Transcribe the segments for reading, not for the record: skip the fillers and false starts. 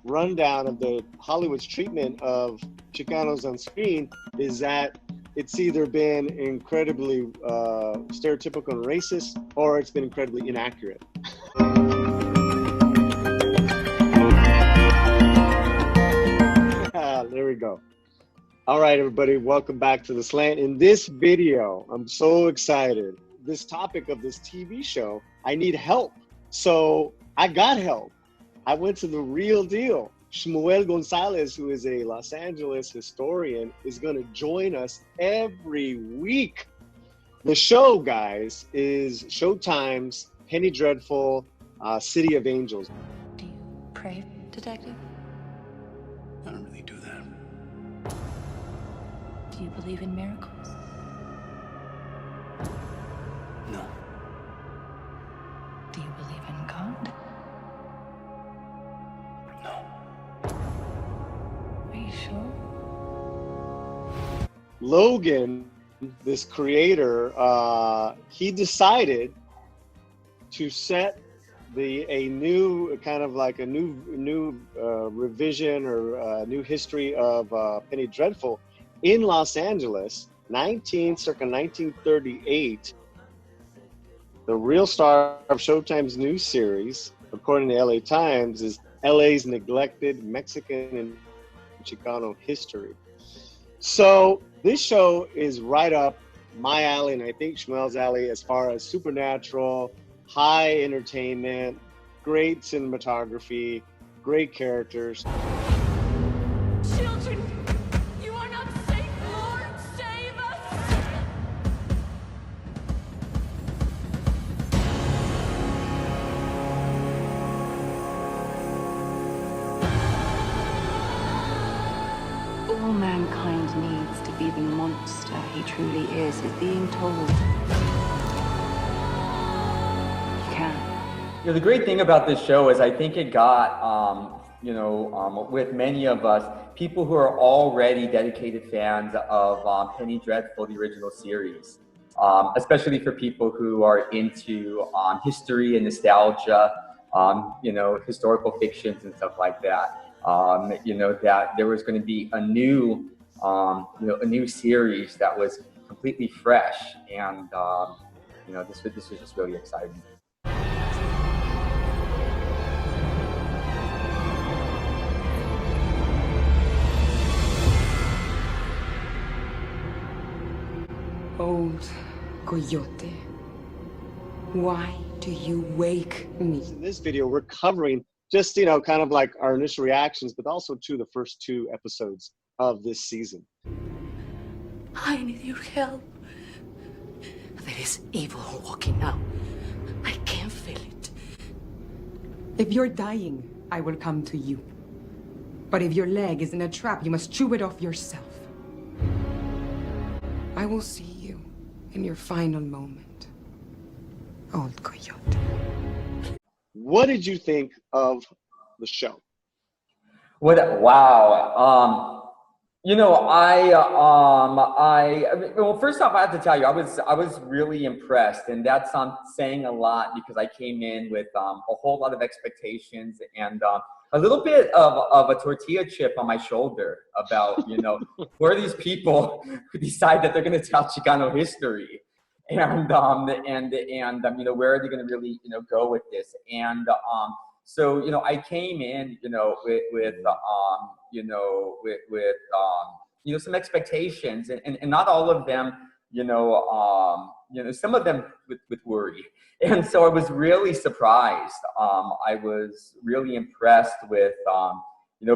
rundown of the Hollywood's treatment of Chicanos on screen is that it's either been incredibly stereotypical and racist, or it's been incredibly inaccurate. There we go. All right, everybody, welcome back to The Slant. In this video, I'm so excited. This topic of this TV show, I need help. So I got help. I went to the real deal. Shmuel Gonzalez, who is a Los Angeles historian, is going to join us every week. The show, guys, is Showtime's Penny Dreadful, City of Angels. Do you pray, detective? I don't really do that. Do you believe in miracles? No. Do you believe in God? No. Are you sure? Logan, this creator, he decided to set a new kind of like a new revision or new history of Penny Dreadful in Los Angeles, circa 1938. The real star of Showtime's new series, according to LA Times, is LA's neglected Mexican and Chicano history. So this show is right up my alley, and I think Shmuel's alley, as far as supernatural, high entertainment, great cinematography, great characters. Children, you are not safe. Lord, save us. All mankind needs to be the monster he truly is being told. You can. You know, the great thing about this show is I think it got, with many of us, people who are already dedicated fans of Penny Dreadful, the original series, especially for people who are into history and nostalgia, historical fictions and stuff like that. That there was going to be a new series that was completely fresh, and this was just really exciting. Old coyote, why do you wake me? In this video, we're covering just, kind of like our initial reactions, but also to the first 2 episodes of this season. I need your help. There is evil walking now. I can feel it. If you're dying, I will come to you. But if your leg is in a trap, you must chew it off yourself. I will see you in your final moment, old coyote. What did you think of the show? Wow. Well, first off, I have to tell you, I was really impressed, and that's saying a lot because I came in with a whole lot of expectations and a little bit of a tortilla chip on my shoulder about, who are these people who decide that they're going to tell Chicano history, and where are they going to really, go with this? And so, I came in, with some expectations, and not all of them, some of them with worry. And so I was really surprised. I was really impressed with,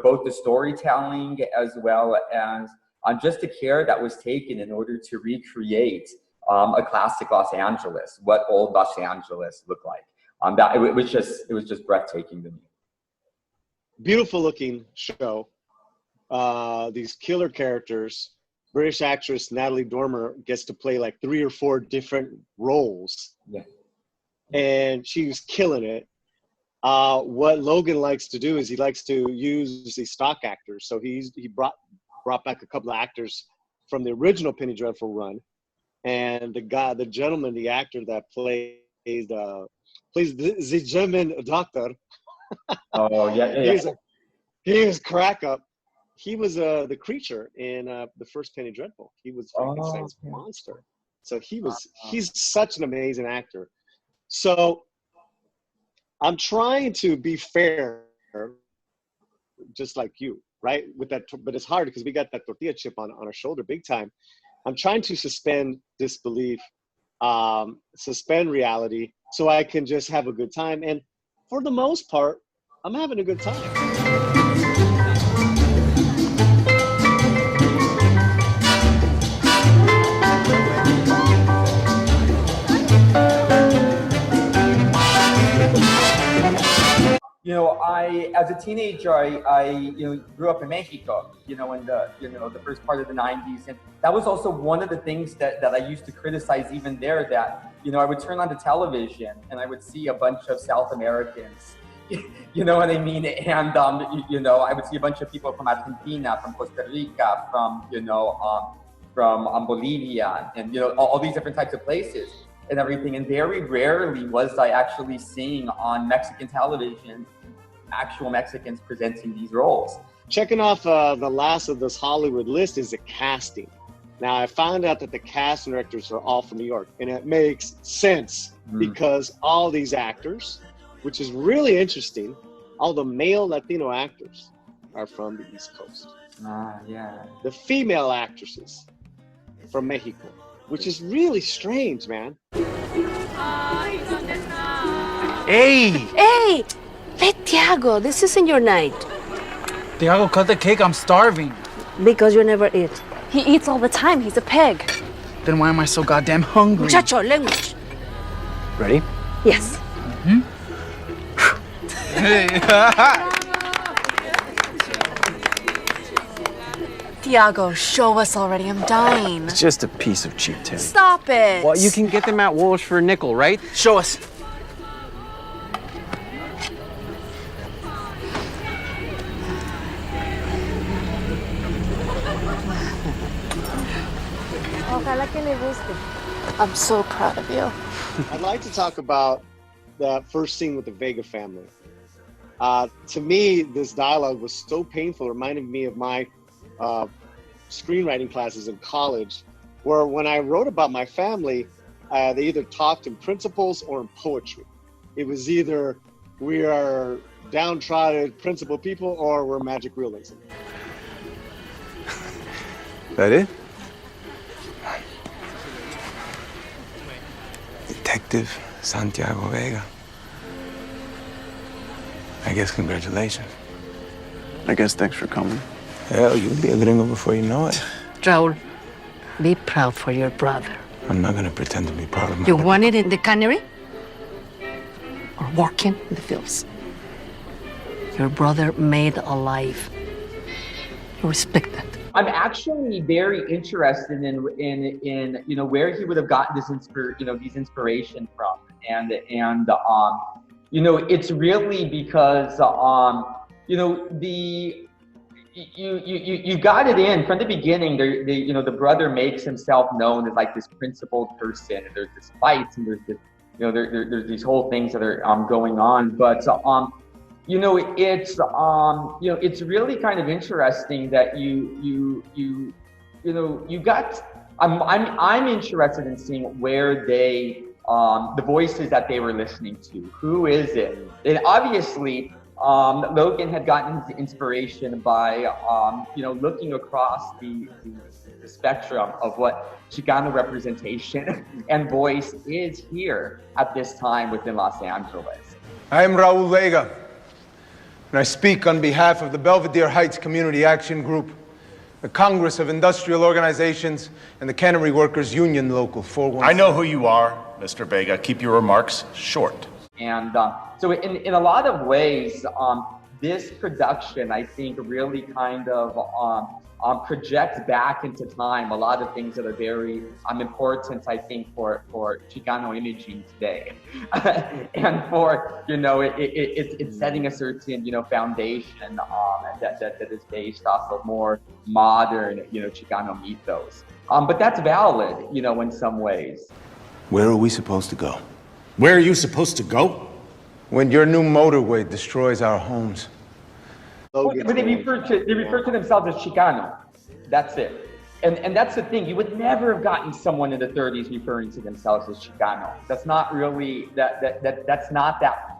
both the storytelling as well as just the care that was taken in order to recreate a classic Los Angeles, what old Los Angeles looked like. It was just breathtaking to me. Beautiful looking show. These killer characters. British actress NATALIE Dormer gets to play like 3 or 4 different roles. Yeah. And she's killing it. What Logan likes to do is he likes to use the stock actors. So he brought back a couple of actors from the original Penny Dreadful run, and the gentleman, the actor that plays the German doctor. Oh yeah. He was crack up. He was the creature in the first Penny Dreadful. He was Frankenstein's monster. So he's such an amazing actor. So I'm trying to be fair, just like you, right? With that, but it's hard because we got that tortilla chip on our shoulder big time. I'm trying to suspend disbelief, suspend reality, so I can just have a good time. And for the most part, I'm having a good time. You know, as a teenager, I grew up in Mexico, in the first part of the 90s. And that was also one of the things that I used to criticize even there, that, I would turn on the television and I would see a bunch of South Americans, you know what I mean? And, I would see a bunch of people from Argentina, from Costa Rica, from Bolivia, and, all these different types of places and everything. And very rarely was I actually seeing on Mexican television actual Mexicans presenting these roles. Checking off the last of this Hollywood list is the casting. Now, I found out that the cast and directors are all from New York, and it makes sense because all these actors, which is really interesting, all the male Latino actors are from the East Coast. Yeah. The female actresses from Mexico, which is really strange, man. Hey! Hey! Let Tiago, this isn't your night. Tiago, cut the cake, I'm starving. Because you never eat. He eats all the time, he's a pig. Then why am I so goddamn hungry? Muchacho, language. Ready? Yes. Tiago, show us already, I'm dying. It's just a piece of cheap tin. Stop it. Well, you can get them at Walsh for a nickel, right? Show us. I'm so proud of you. I'd like to talk about the first scene with the Vega family. To me, this dialogue was so painful, it reminded me of my screenwriting classes in college, where when I wrote about my family, they either talked in principles or in poetry. It was either we are downtrodden principal people or we're magic realism. That it? Detective Santiago Vega. I guess congratulations. I guess thanks for coming. Hell, you'll be a gringo before you know it. Raul, be proud for your brother. I'm not gonna pretend to be proud of my... You want it in the cannery? Or working in the fields? Your brother made a life. You respect that. I'm actually very interested in where he would have gotten this these inspiration from, and it's really because you got it in from the beginning. The brother makes himself known as like this principled person, and there's this fights, and there's this there's these whole things that are going on, but it's really kind of interesting that I'm interested in seeing where they the voices that they were listening to. Who is it? And obviously Logan had gotten his inspiration by looking across the spectrum of what Chicano representation and voice is here at this time within Los Angeles. I am Raul Vega, and I speak on behalf of the Belvedere Heights Community Action Group, the Congress of Industrial Organizations, and the Cannery Workers Union Local 416. I know who you are, Mr. Vega. Keep your remarks short. And so in a lot of ways, this production, I think, really kind of projects back into time a lot of things that are very important, I think, for Chicano imaging today. And for, it's setting a certain, foundation that is based off of more modern, Chicano mythos. But that's valid, in some ways. Where are we supposed to go? Where are you supposed to go? When your new motorway destroys our homes, slogans. But they refer to themselves as Chicano. That's it. And that's the thing. You would never have gotten someone in the 30s referring to themselves as Chicano. That's not really that's not that.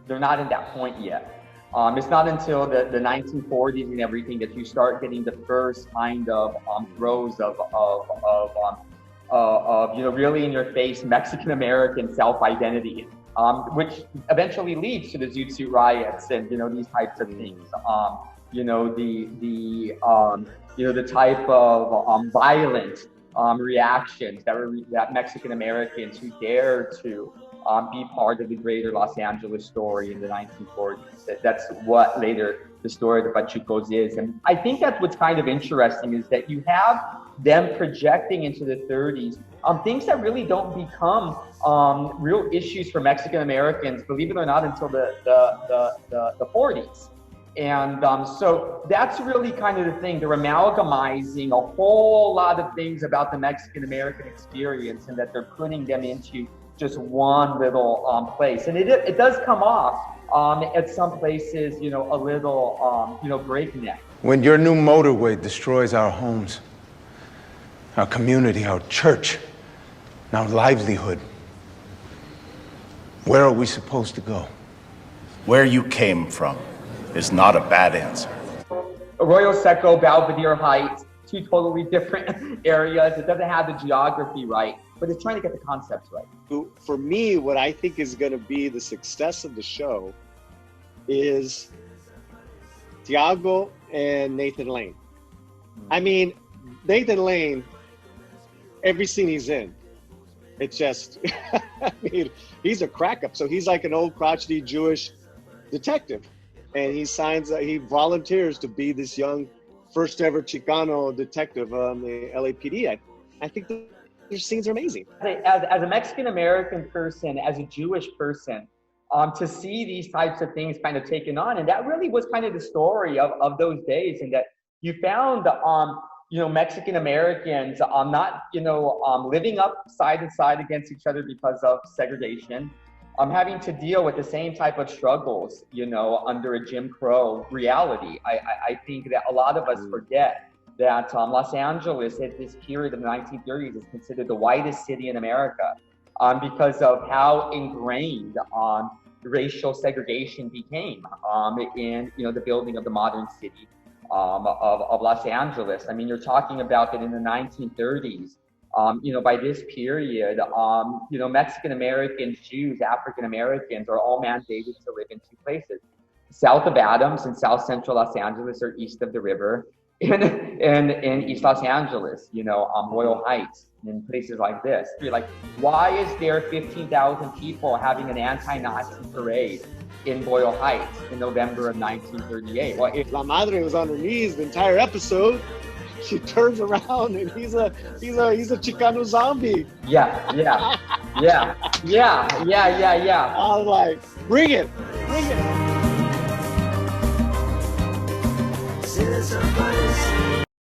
They're not in that point yet. It's not until the 1940s and everything that you start getting the first kind of throes of you know, really in your face Mexican American self-identity, which eventually leads to the Zoot Suit riots and, you know, these types of things. You know, you know, the type of violent reactions that Mexican Americans who dare to be part of the greater Los Angeles story in the 1940s. That's what later the story of the Pachucos is. And I think that's what's kind of interesting is that you have them projecting into the 30s things that really don't become real issues for Mexican Americans, believe it or not, until the 40s. And so that's really kind of the thing. They're amalgamizing a whole lot of things about the Mexican American experience and that they're putting them into just one little place. And it does come off at some places, you know, a little, you know, breakneck. When your new motorway destroys our homes, our community, our church, and our livelihood, where are we supposed to go? Where you came from is not a bad answer. Arroyo Seco, Belvedere Heights, two totally different areas. It doesn't have the geography right, but it's trying to get the concepts right. For me, what I think is going to be the success of the show is Tiago and Nathan Lane. I mean, Nathan Lane, every scene he's in, it's just, I mean, he's a crack up. So he's like an old crotchety Jewish detective. And he volunteers to be this young, first ever Chicano detective on the LAPD. I think their scenes are amazing. As a Mexican American person, as a Jewish person, to see these types of things kind of taken on, and that really was kind of the story of those days, and that you found, you know, Mexican Americans not, you know, living up side to side against each other because of segregation. Having to deal with the same type of struggles, you know, under a Jim Crow reality. I think that a lot of us forget that Los Angeles at this period of the 1930s is considered the whitest city in America because of how ingrained racial segregation became in, you know, the building of the modern city of Los Angeles. I mean, you're talking about that in the 1930s. You know, by this period, you know, Mexican Americans, Jews, African Americans are all mandated to live in two places. South of Adams and South Central Los Angeles, or east of the river, in East Los Angeles, you know, Boyle Heights, and places like this. You're like, why is there 15,000 people having an anti-Nazi parade in Boyle Heights in November of 1938? Well, La Madre was on her knees the entire episode. She turns around and he's a Chicano zombie. Yeah. I was like, bring it. See, there's a place